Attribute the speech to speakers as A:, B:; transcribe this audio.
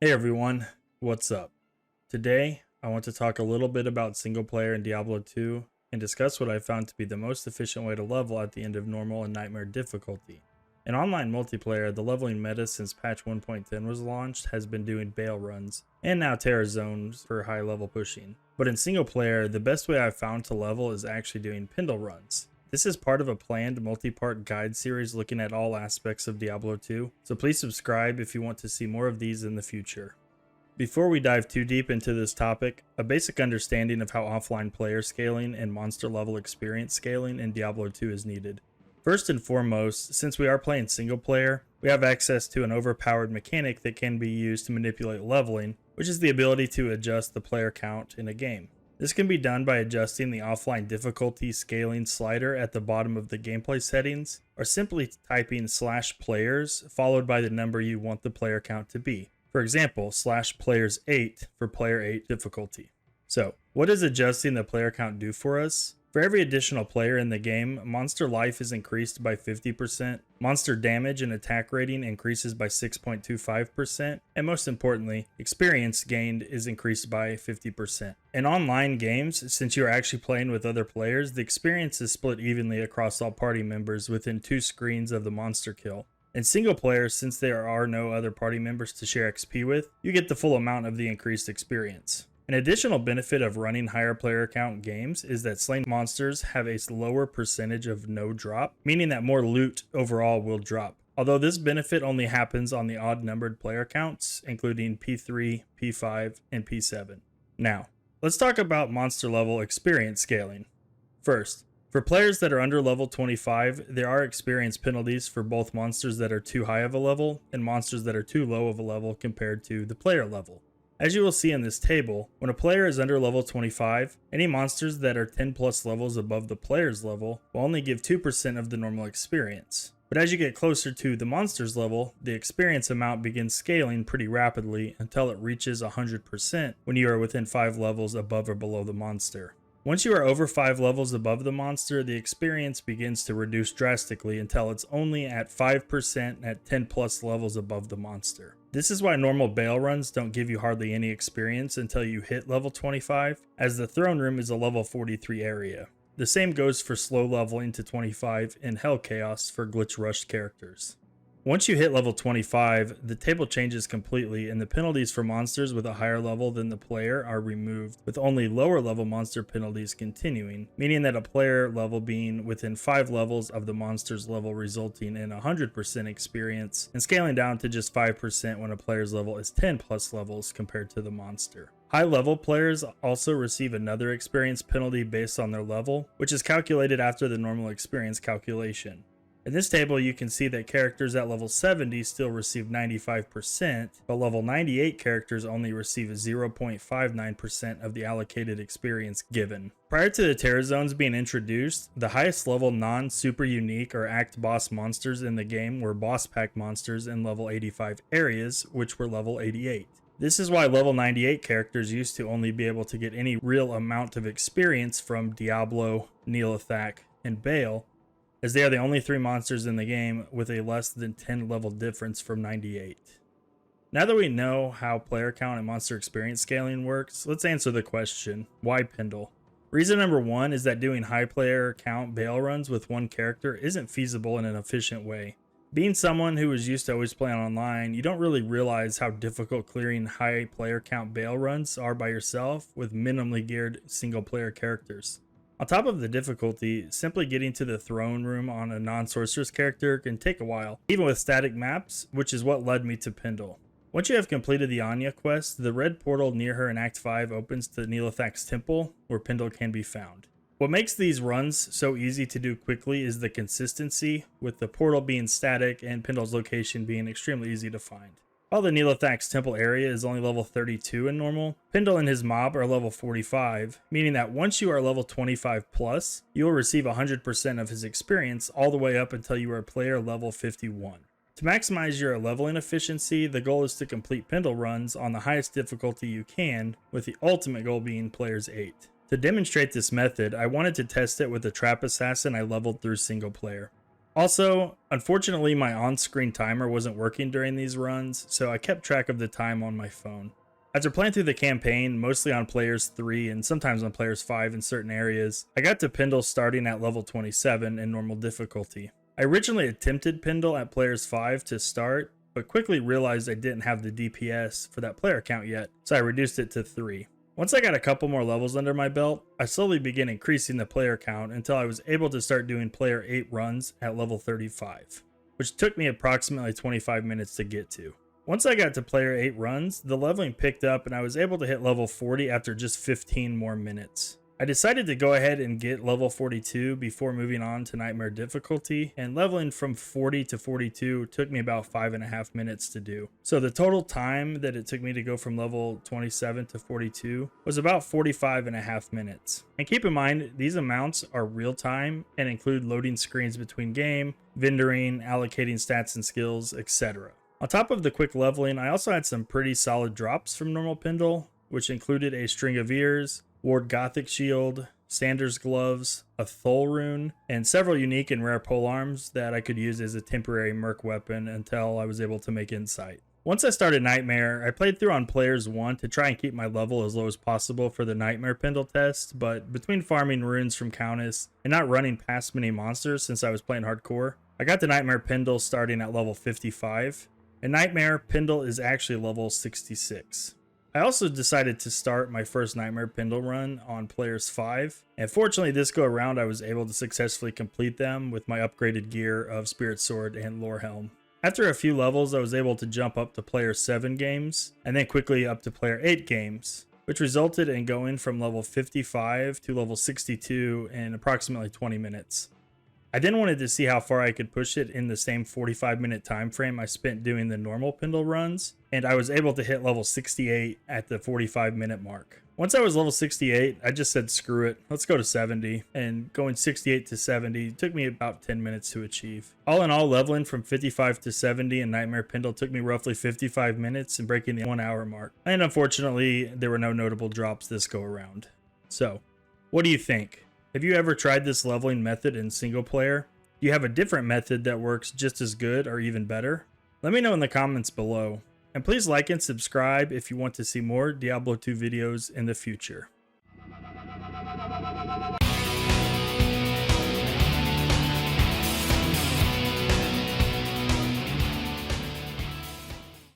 A: Hey everyone, what's up? Today, I want to talk a little bit about single player in Diablo 2 and discuss what I found to be the most efficient way to level at the end of normal and nightmare difficulty. In online multiplayer, the leveling meta since patch 1.10 was launched has been doing bail runs, and now terror zones for high level pushing. But in single player, the best way I've found to level is actually doing Pindle runs. This is part of a planned multi-part guide series looking at all aspects of Diablo 2, so please subscribe if you want to see more of these in the future. Before we dive too deep into this topic, a basic understanding of how offline player scaling and monster level experience scaling in Diablo 2 is needed. First and foremost, since we are playing single player, we have access to an overpowered mechanic that can be used to manipulate leveling, which is the ability to adjust the player count in a game. This can be done by adjusting the offline difficulty scaling slider at the bottom of the gameplay settings, or simply typing /players followed by the number you want the player count to be. For example, /players8 for player 8 difficulty. So, what does adjusting the player count do for us? For every additional player in the game, monster life is increased by 50%, monster damage and attack rating increases by 6.25%, and most importantly, experience gained is increased by 50%. In online games, since you are actually playing with other players, the experience is split evenly across all party members within 2 screens of the monster kill. In single player, since there are no other party members to share XP with, you get the full amount of the increased experience. An additional benefit of running higher player count games is that slain monsters have a lower percentage of no drop, meaning that more loot overall will drop. Although this benefit only happens on the odd numbered player counts, including P3, P5, and P7. Now, let's talk about monster level experience scaling. First, for players that are under level 25, there are experience penalties for both monsters that are too high of a level and monsters that are too low of a level compared to the player level. As you will see in this table, when a player is under level 25, any monsters that are 10 plus levels above the player's level will only give 2% of the normal experience. But as you get closer to the monster's level, the experience amount begins scaling pretty rapidly until it reaches 100% when you are within 5 levels above or below the monster. Once you are over 5 levels above the monster, the experience begins to reduce drastically until it's only at 5% at 10 plus levels above the monster. This is why normal bail runs don't give you hardly any experience until you hit level 25, as the throne room is a level 43 area. The same goes for slow leveling to 25 in Hell Chaos for glitch rushed characters. Once you hit level 25, the table changes completely and the penalties for monsters with a higher level than the player are removed, with only lower level monster penalties continuing, meaning that a player level being within 5 levels of the monster's level resulting in 100% experience, and scaling down to just 5% when a player's level is 10 plus levels compared to the monster. High level players also receive another experience penalty based on their level, which is calculated after the normal experience calculation. In this table, you can see that characters at level 70 still receive 95%, but level 98 characters only receive 0.59% of the allocated experience given. Prior to the terror zones being introduced, the highest level non-super unique or act boss monsters in the game were boss pack monsters in level 85 areas, which were level 88. This is why level 98 characters used to only be able to get any real amount of experience from Diablo, Neelathak, and Baal, as they are the only 3 monsters in the game with a less than 10 level difference from 98. Now that we know how player count and monster experience scaling works, let's answer the question, why Pindle? Reason number 1 is that doing high player count bail runs with one character isn't feasible in an efficient way. Being someone who is used to always playing online, you don't really realize how difficult clearing high player count bail runs are by yourself with minimally geared single player characters. On top of the difficulty, simply getting to the throne room on a non-sorceress character can take a while, even with static maps, which is what led me to Pindle. Once you have completed the Anya quest, the red portal near her in Act 5 opens to Neelathak's temple, where Pindle can be found. What makes these runs so easy to do quickly is the consistency, with the portal being static and Pindle's location being extremely easy to find. While the Neelathak's temple area is only level 32 in normal, Pindle and his mob are level 45, meaning that once you are level 25 plus, you will receive 100% of his experience all the way up until you are player level 51. To maximize your leveling efficiency, the goal is to complete Pindle runs on the highest difficulty you can, with the ultimate goal being players 8. To demonstrate this method, I wanted to test it with a trap assassin I leveled through single player. Also, unfortunately, my on-screen timer wasn't working during these runs, so I kept track of the time on my phone. After playing through the campaign, mostly on players 3 and sometimes on players 5 in certain areas, I got to Pindle starting at level 27 in normal difficulty. I originally attempted Pindle at players 5 to start, but quickly realized I didn't have the DPS for that player count yet, so I reduced it to 3. Once I got a couple more levels under my belt, I slowly began increasing the player count until I was able to start doing player 8 runs at level 35, which took me approximately 25 minutes to get to. Once I got to player 8 runs, the leveling picked up and I was able to hit level 40 after just 15 more minutes. I decided to go ahead and get level 42 before moving on to Nightmare difficulty, and leveling from 40 to 42 took me about 5.5 minutes to do. So the total time that it took me to go from level 27 to 42 was about 45.5 minutes. And keep in mind, these amounts are real time and include loading screens between game, vendoring, allocating stats and skills, etc. On top of the quick leveling, I also had some pretty solid drops from normal Pindle, which included a string of ears, Ward Gothic Shield, Sanders Gloves, a Thol rune, and several unique and rare polearms that I could use as a temporary merc weapon until I was able to make Insight. Once I started Nightmare, I played through on players 1 to try and keep my level as low as possible for the Nightmare Pindle test, but between farming runes from Countess and not running past many monsters since I was playing hardcore, I got the Nightmare Pindle starting at level 55, and Nightmare Pindle is actually level 66. I also decided to start my first Nightmare Pindle run on players 5, and fortunately this go around I was able to successfully complete them with my upgraded gear of Spirit Sword and Lore Helm. After a few levels I was able to jump up to player 7 games, and then quickly up to player 8 games, which resulted in going from level 55 to level 62 in approximately 20 minutes. I then wanted to see how far I could push it in the same 45-minute time frame I spent doing the normal Pindle runs, and I was able to hit level 68 at the 45-minute mark. Once I was level 68, I just said screw it, let's go to 70, and going 68 to 70 took me about 10 minutes to achieve. All in all, leveling from 55 to 70 in Nightmare Pindle took me roughly 55 minutes and breaking the 1 hour mark. And unfortunately, there were no notable drops this go around. So, what do you think? Have you ever tried this leveling method in single player? Do you have a different method that works just as good or even better? Let me know in the comments below. And please like and subscribe if you want to see more Diablo 2 videos in the future.